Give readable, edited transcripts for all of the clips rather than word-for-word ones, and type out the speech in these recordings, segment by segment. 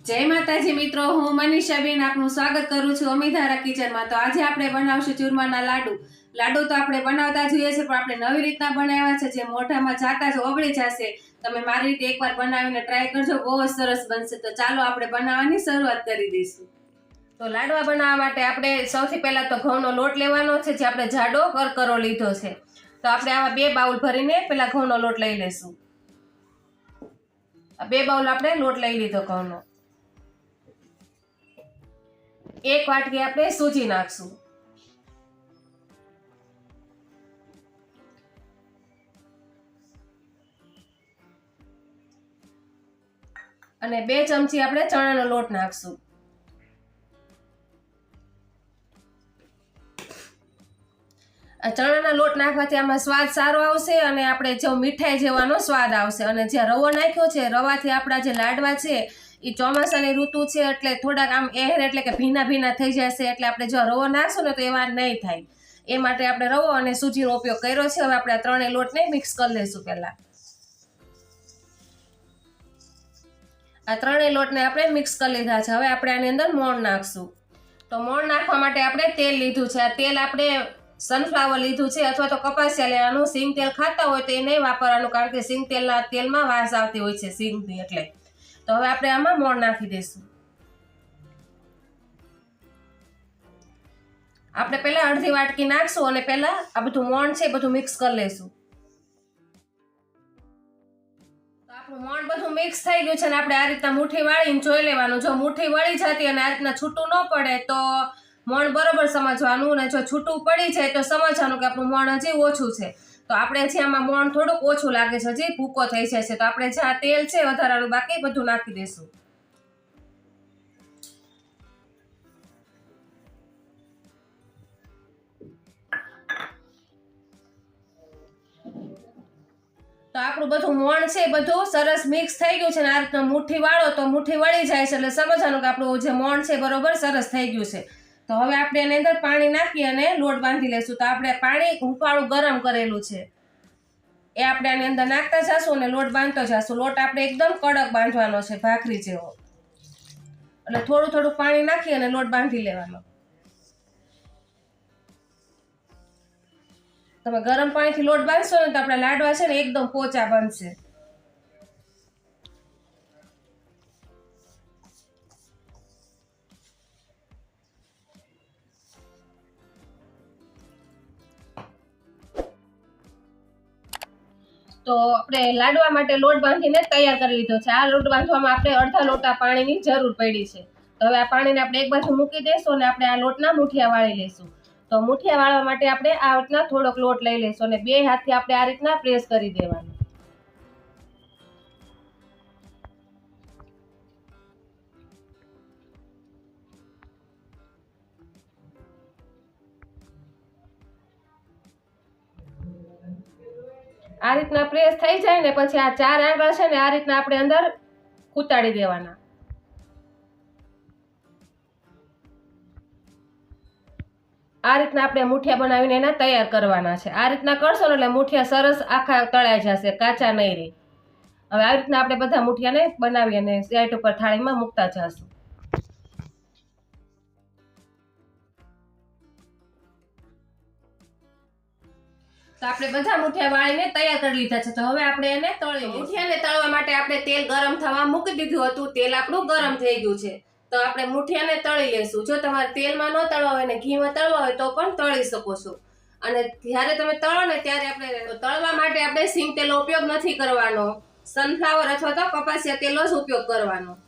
जय माताजी मित्रों, हूँ मनीषाबेन आपनु स्वागत करूँ छुं अमिधाराकिचन में। तो आज आपणे बनावशुं चूरमा ना लाडू। लाडू तो आपणे बनावता जोईए छे, पण आपणे नवी रीतना बनाव्या छे, जे मोढामां जाता ज ओगળી जशे। तमे मारी रीते एकवार बनावीने ट्राय करजो, बहुत सरस बनशे। तो चालो आपणे बनाववानी शरूआत करी दईशुं। तो लाडवा बनाववा माटे आपणे सौथी पहेला तो घઉંનો લોટ લેવાનો છે, જે આપણે જાડો કરકરો લીધો છે। तो આપણે આવા 2 બાઉલ ભરીને પેલા ઘઉંનો લોટ લઈ લેશું। આ 2 બાઉલ આપણે લોટ લઈ લીધો ઘઉંનો। 1 વાટકી આપણે સૂજી નાખશું। અને 2 ચમચી આપણે ચણાનો લોટ નાખશું। આ ચણાના લોટ નાખવાથી આમાં સ્વાદ સારો આવશે અને આપણે જો મીઠાઈ જેવાનો સ્વાદ આવશે। અને જે રવો નાખ્યો છે, રવાથી આપણા જે લાડવા છે એ ચોમાસાની ઋતુ છે એટલે થોડાક આમ એર એટલે કે ભીના ભીના થઈ જશે। એટલે આપણે જો રવો નાખશું ને તો એ વાત નહીં થાય, એ માટે આપણે રવો અને સૂજીનો ઉપયોગ કર્યો છે। હવે આપણે આ ત્રણેય લોટને મિક્સ કરી લઈશું। પહેલા આ ત્રણેય લોટને આપણે મિક્સ કરી લીધા છે। હવે આપણે આની અંદર મોણ નાખશું। તો મોણ નાખવા માટે આપણે તેલ લીધું છે। આ તેલ આપણે સનફ્લાવર લીધું છે અથવા તો કપાસિયા લેવાનું। સિંગ તેલ ખાતા હોય તો એ નહીં વાપરવાનું, કારણ કે સિંગ તેલના તેલમાં વાસ આવતી હોય છે સિંગની, એટલે। તો હવે આપણે આમાં મોણ નાખી દઈશું। આપણે પહેલા અડધી વાટકી નાખશું અને પહેલા આ બધું મોણ છે બધું મિક્સ કરી લઈશું। તો આપણું મોણ બધું મિક્સ થઈ ગયું છે ને આપણે આ રીતના મુઠ્ઠી વાળીને જોઈ લેવાનું। જો મુઠ્ઠી વળી જતી અને આ રીતના છૂટું ન પડે તો મોણ બરોબર સમજવાનું, અને જો છૂટું પડી જાય તો સમજવાનું કે આપણું મોણ હજી ઓછું છે। તો આપણે જે આમાં મોણ થોડુંક ઓછું લાગે છે, હજી ભૂકો થઈ જાય છે, તો આપણે જે આ તેલ છે વધારાનું બાકી બધું નાખી દઈશું। તો આપણું બધું મોણ છે બધું સરસ મિક્સ થઈ ગયું છે ને આ રીતના મુઠ્ઠી વાળો તો મુઠ્ઠી વળી જાય છે, એટલે સમજવાનું કે આપણું જે મોણ છે બરોબર સરસ થઈ ગયું છે। તો હવે આપણે એની અંદર પાણી નાખી અને લોટ બાંધી લઈશું। તો આપણે પાણી હુંફાળું ગરમ કરેલું છે એ આપણે આની અંદર નાખતા જશું અને લોટ બાંધતો જશું। લોટ આપણે એકદમ કડક બાંધવાનો છે, ભાખરી જેવો, એટલે થોડું થોડું પાણી નાખી અને લોટ બાંધી લેવાનો। તમે ગરમ પાણીથી લોટ બાંધશો ને તો આપણા લાડવા છે ને એકદમ પોચા બનશે। તો આપણે લાડવા માટે લોટ બાંધીને તૈયાર કરી લીધો છે। આ લોટ બાંધવામાં આપણે અડધા લોટા પાણીની જરૂર પડી છે। તો હવે આ પાણીને આપણે એક બાજુ મૂકી દઈશું અને આપણે આ લોટના મુઠિયા વાળી લઈશું। તો મુઠિયા વાળવા માટે આપણે આ રીતના થોડોક લોટ લઈ લઈશું અને 2 હાથથી આપણે આ રીતના પ્રેસ કરી દેવાનું। આ રીતના પ્રેસ થઈ જાય ને પછી આ 4 આંગળા છે ને આ રીતના આપણે અંદર કૂતાડી દેવાના। આ રીતના આપણે મુઠિયા બનાવીને એના તૈયાર કરવાના છે। આ રીતના કરશો ને એટલે મુઠિયા સરસ આખા તળાઈ જશે, કાચા નહીં રહે। હવે આ રીતના આપણે બધા મુઠિયાને બનાવી અને સાઈડ ઉપર થાળીમાં મૂકતા જશું। તો આપણે બધા મુઠિયા વાળીને તૈયાર કરી લીધા છે। તો હવે આપણે એને તળી મુઠિયાને તળવા માટે આપણે તેલ ગરમ થવા મૂકી દીધું હતું। તેલ આપણું ગરમ થઈ ગયું છે, તો આપણે મુઠિયાને તળી લેશું। જો તમારે તેલમાં ન તળવા હોય ને ઘીમાં તળવા હોય તો પણ તળી શકો છો। અને જ્યારે તમે તળો ને ત્યારે આપણે તળવા માટે આપણે સિંગ તેલનો ઉપયોગ નથી કરવાનો, સનફ્લાવર અથવા તો કપાસિયા તેલનો જ ઉપયોગ કરવાનો।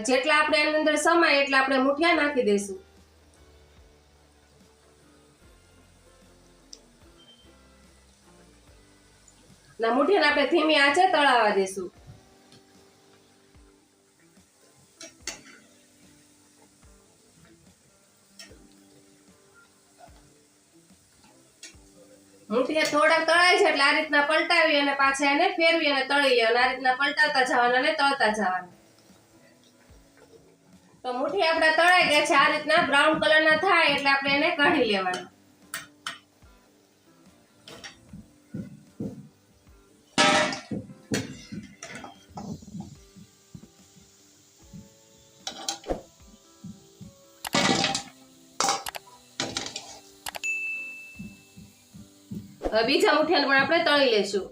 જેટલા આપણે એની અંદર સમાય એટલા આપણે મુઠિયા નાખી દઈશું। ના મુઠિયાને આપણે ધીમી આંચે તળાવવા દઈશું। મુઠિયા થોડાક તળાય છે એટલે આ રીતના પલટાવી અને પાછા એને ફેરવી અને તળી લેવાના। આ રીતના પલટાવતા જવાના અને તળતા જવાના। તો મુઠિયા આપણા તળાઈ ગયા છે, આ રીતના બ્રાઉન કલરના થાય એટલે આપણે એને કાઢી લેવાના। હવે બીજા મુઠિયાને પણ આપણે તળી લેશું.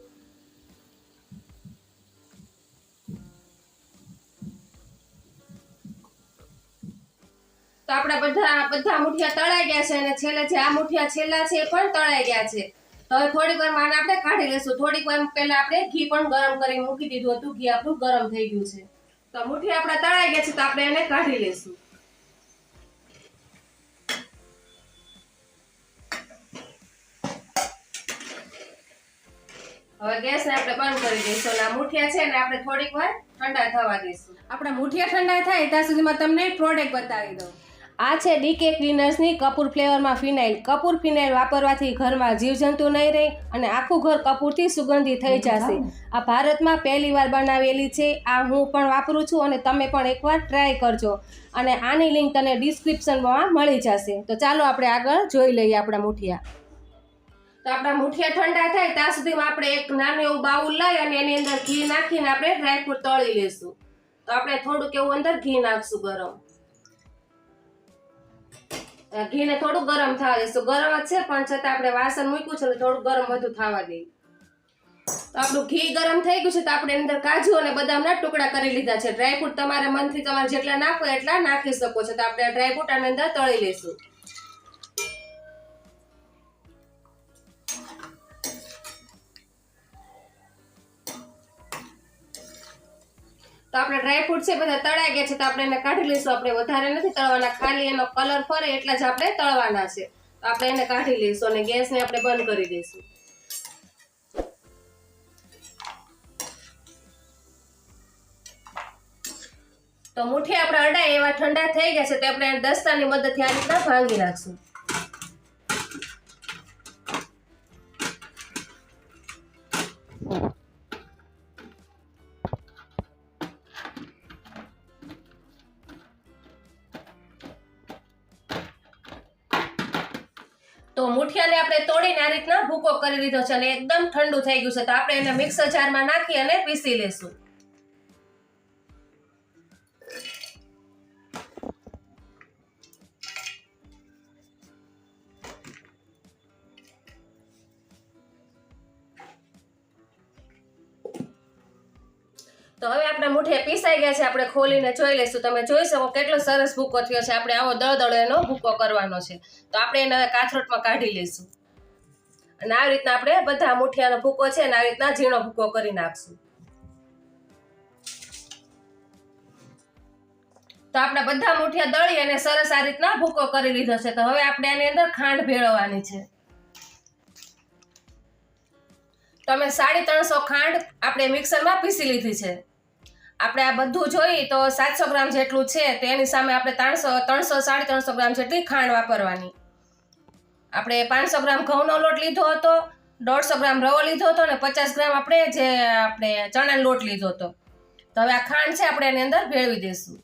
તો આપણા બધા મુઠિયા તળાઈ ગયા છે અને છેલ્લે જે આ મુઠિયા છેલ્લા છે એ પણ તળાઈ ગયા છે. તો હવે થોડીક વાર આને આપણે કાઢી લેશું. થોડીક વાર પહેલા આપણે ઘી પણ ગરમ કરી મૂકી દીધું હતું. ઘી આપણું ગરમ થઈ ગયું છે. તો મુઠિયા આપણા તળાઈ ગયા છે તો આપણે એને કાઢી લેશું. હવે ગેસ ને આપણે બંધ કરી દઈશું. આ મુઠિયા છે ને આપણે થોડીક વાર ઠંડા થવા દઈશું. આપણા મુઠિયા ઠંડા થાય ત્યાં સુધીમાં તમને પ્રોડક્ટ બતાવી દઉં. આ છે ડીકે ક્લીનર્સની કપૂર ફ્લેવરમાં ફિનાઇલ. કપૂર ફિનાઇલ વાપરવાથી ઘરમાં જીવજંતુ નહીં રહે અને આખું ઘર કપૂરથી સુગંધી થઈ જશે. આ ભારતમાં પહેલીવાર બનાવેલી છે. આ હું પણ વાપરું છું અને તમે પણ એકવાર ટ્રાય કરજો. અને આની લિંક તને ડિસ્ક્રિપ્શનમાં મળી જશે. તો ચાલો આપણે આગળ જોઈ લઈએ આપણા મુઠિયા. તો આપણા મુઠિયા ઠંડા થાય ત્યાં સુધીમાં આપણે એક નાનું એવું બાઉલ લઈ અને એની અંદર ઘી નાખીને આપણે ડ્રાયફ્રૂટ તળી લેશું. તો આપણે થોડુંક એવું અંદર ઘી નાખશું ગરમ. ઘીને થોડું ગરમ થવા દઈશું. ગરમ જ છે પણ છતાં આપણે વાસણ મૂક્યું છે એટલે થોડું ગરમ વધુ થવા દઈએ. તો આપણું ઘી ગરમ થઈ ગયું છે તો આપણે અંદર કાજુ અને બદામના ટુકડા કરી લીધા છે. ડ્રાયફ્રૂટ તમારે મનથી તમારે જેટલા નાખો એટલા નાખી શકો છો. તો આપણે ડ્રાયફ્રૂટ આની અંદર તળી લઈશું. તો આપણે ડ્રાયફ્રૂટ છે બધા તળાઈ ગયા છે તો આપણે એને કાઢી લઈશું. આપણે વધારે નથી તળવાના, ખાલી એનો કલર ફરે એટલા જ આપણે તળવાના છે. તો આપણે એને કાઢી લઈશું અને ગેસને આપણે બંધ કરી દઈશું. તો મુઠિયા આપણે અડાય એવા ઠંડા થઈ ગયા છે તો આપણે દસ્તાની મદદથી આ રીતના ભાંગી નાખશું. તો મુઠિયાને આપણે તોડીને આ રીતના ભૂકો કરી લીધો છે અને એકદમ ઠંડુ થઈ ગયું છે. તો આપણે એને મિક્સર જારમાં નાખી અને પીસી લેશું. તો હવે આપણા મુઠિયા પીસાઈ ગયા છે. આપણે ખોલીને જોઈ લઈશું. તમે જોઈ શકો કેટલો સરસ ભૂકો થયો છે. આપણે આવો દળદળો એનો ભૂકો કરવાનો છે. તો આપણે એને હવે કાથરોટમાં કાઢી લઈશું અને આવી રીતના આપણે બધા મુઠિયાનો ભૂકો છે ને આવી રીતના ઝીણો ભૂકો કરી નાખશું. તો આપણે બધા મુઠિયા દળી અને સરસ આ રીતના ભૂકો કરી લીધો છે. તો હવે આપણે આની અંદર ખાંડ ભેળવવાની છે. તમે 350 ખાંડ આપણે મિક્સરમાં પીસી લીધી છે. આપણે આ બધું જોઈએ તો 700 ગ્રામ જેટલું છે તો એની સામે આપણે 300-350 ગ્રામ જેટલી ખાંડ વાપરવાની. આપણે 500 ગ્રામ ઘઉંનો લોટ લીધો હતો, 150 ગ્રામ રવો લીધો હતો અને 50 ગ્રામ આપણે ચણાનો લોટ લીધો હતો. તો હવે આ ખાંડ છે આપણે એની અંદર ભેળવી દઈશું.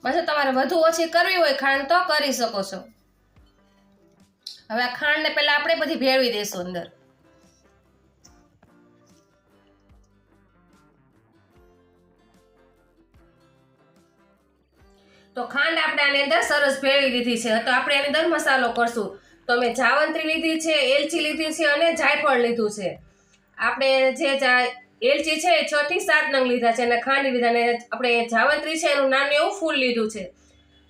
પછી તમારે વધુ ઓછી કરવી હોય ખાંડ તો કરી શકો છો. હવે આ ખાંડને પહેલા આપણે બધી ભેળવી દઈશું અંદર. તો ખાંડ આપણે આની અંદર સરસ ભેળવી દીધી છે. તો આપણે એની અંદર મસાલો કરશું. તો મેં જાવંત્રી લીધી છે, એલચી લીધી છે અને જાયફળ લીધું છે. આપણે જે એલચી છે એ 6 થી 7 નંગ લીધા છે અને ખાંડી લીધા. અને આપણે જાવંત્રી છે એનું નાનું એવું ફૂલ લીધું છે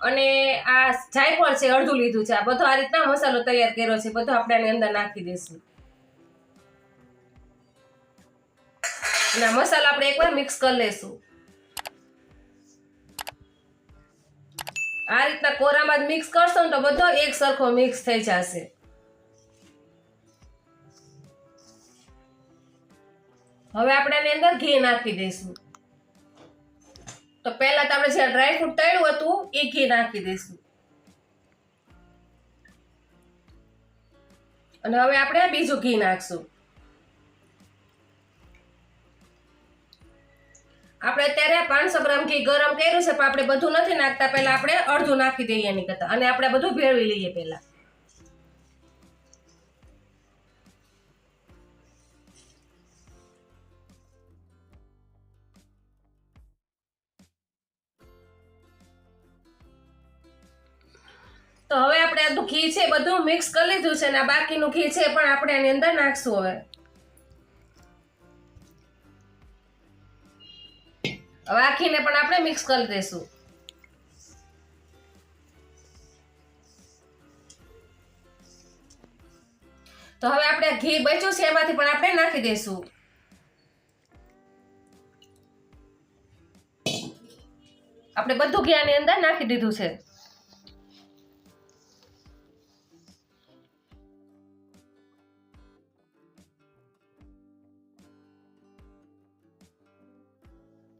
અને આ જાયફળ છે અડધું લીધું છે. આ બધો આ રીતના મસાલો તૈયાર કર્યો છે. બધો આપણે આની અંદર નાખી દઈશું અને આ મસાલો આપણે એકવાર મિક્સ કરી લઈશું. આ રીતના કોરામાં જ મિક્સ કરશો ને તો બધો એક સરખો મિક્સ થઈ જશે. હવે આપણે આની અંદર ઘી નાખી દઈશું. તો પહેલા તો આપણે જે ડ્રાયફ્રૂટ તળ્યું હતું એ ઘી નાખી દઈશું અને હવે આપણે બીજું ઘી નાખશું. આપણે અત્યારે 500 ગ્રામ ઘી ગરમ કર્યું છે પણ આપણે બધું નથી નાખતા. પહેલા આપણે અડધું નાખી દઈએ એની કરતા અને આપણે બધું ભેળવી લઈએ પહેલા. તો હવે આપણે આપણે આ ઘી છે બધું મિક્સ કરી લીધું છે ને બાકીનું ઘી છે પણ આપણે આની અંદર નાખશું. હવે આ ઘીને પણ આપણે મિક્સ કરી દઈશું. તો હવે આપણે ઘી બચ્યું છે એમાંથી પણ આપણે નાખી દઈશું. આપણે બધું ઘી આની અંદર નાખી દીધું છે.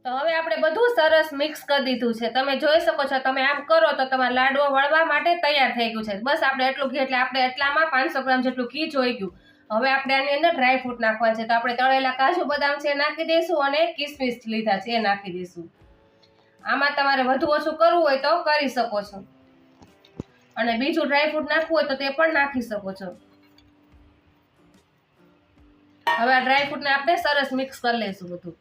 તો હવે આપણે બધું સરસ મિક્સ કરી દીધું છે. તમે જોઈ શકો છો, તમે આમ કરો તો તમારા લાડવો વળવા માટે તૈયાર થઈ ગયું છે. બસ આપણે એટલું ઘી એટલે આપણે એટલામાં 500 ગ્રામ જેટલું ઘી જોઈ ગયું. હવે આપણે આની અંદર ડ્રાય ફ્રૂટ નાખવા છે. તો આપણે તળેલા કાજુ બદામ છે નાખી દઈશું અને કિસમિસ લીધા છે એ નાખી દઈશું. આમાં તમારે વધુ ઓછું કરવું હોય તો કરી શકો છો અને બીજું ડ્રાય ફ્રૂટ નાખવું હોય તો તે પણ નાખી શકો છો. હવે આ ડ્રાય ફ્રૂટને આપણે સરસ મિક્સ કરી લઈશું બધું.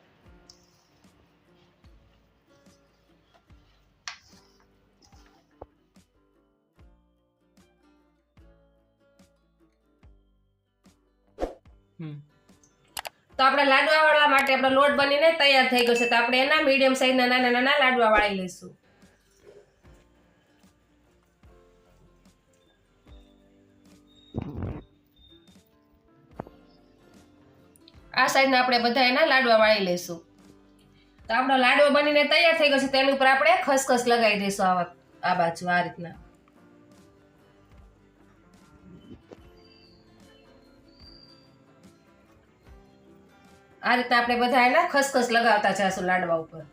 તો આપણે લાડવા વાળવા માટે આપણો લોટ બનીને તૈયાર થઈ ગયો છે. તો આપણે એના મીડિયમ સાઈઝના નાના નાના લાડવા વાળી લઈશું. આ સાઈઝના આપણે બધા એના લાડવા વાળી લઈશું. તો આપણો લાડવો બનીને તૈયાર થઈ ગયો છે. તેની ઉપર આપણે ખસખસ લગાવી દઈશું આ બાજુ આ રીતના. આ રીતે આપણે બધા એના ખસખસ લગાવતા જઈશું લાડવા ઉપર.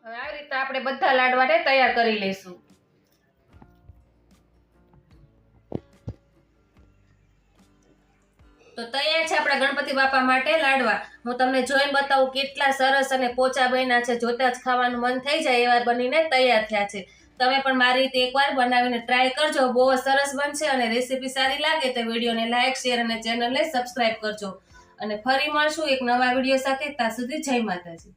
હવે આવી રીતે આપણે બધા લાડવાને તૈયાર કરી લઈશું. તો તૈયાર છે આપણા ગણપતિ બાપા માટે લાડવા. હું તમને જોઈને બતાવું કેટલા સરસ અને પોચા બન્યા છે. જોતા જ ખાવાનું મન થઈ જાય એવા બનીને તૈયાર થયા છે. તમે પણ મારી રીતે એકવાર બનાવીને ટ્રાય કરજો. બહુ સરસ બનશે અને રેસીપી સારી લાગે તો વિડીયોને લાઈક, શેર અને ચેનલને સબસ્ક્રાઇબ કરજો. અને ફરી મળશું એક નવા વિડીયો સાથે. ત્યાં સુધી જય માતાજી.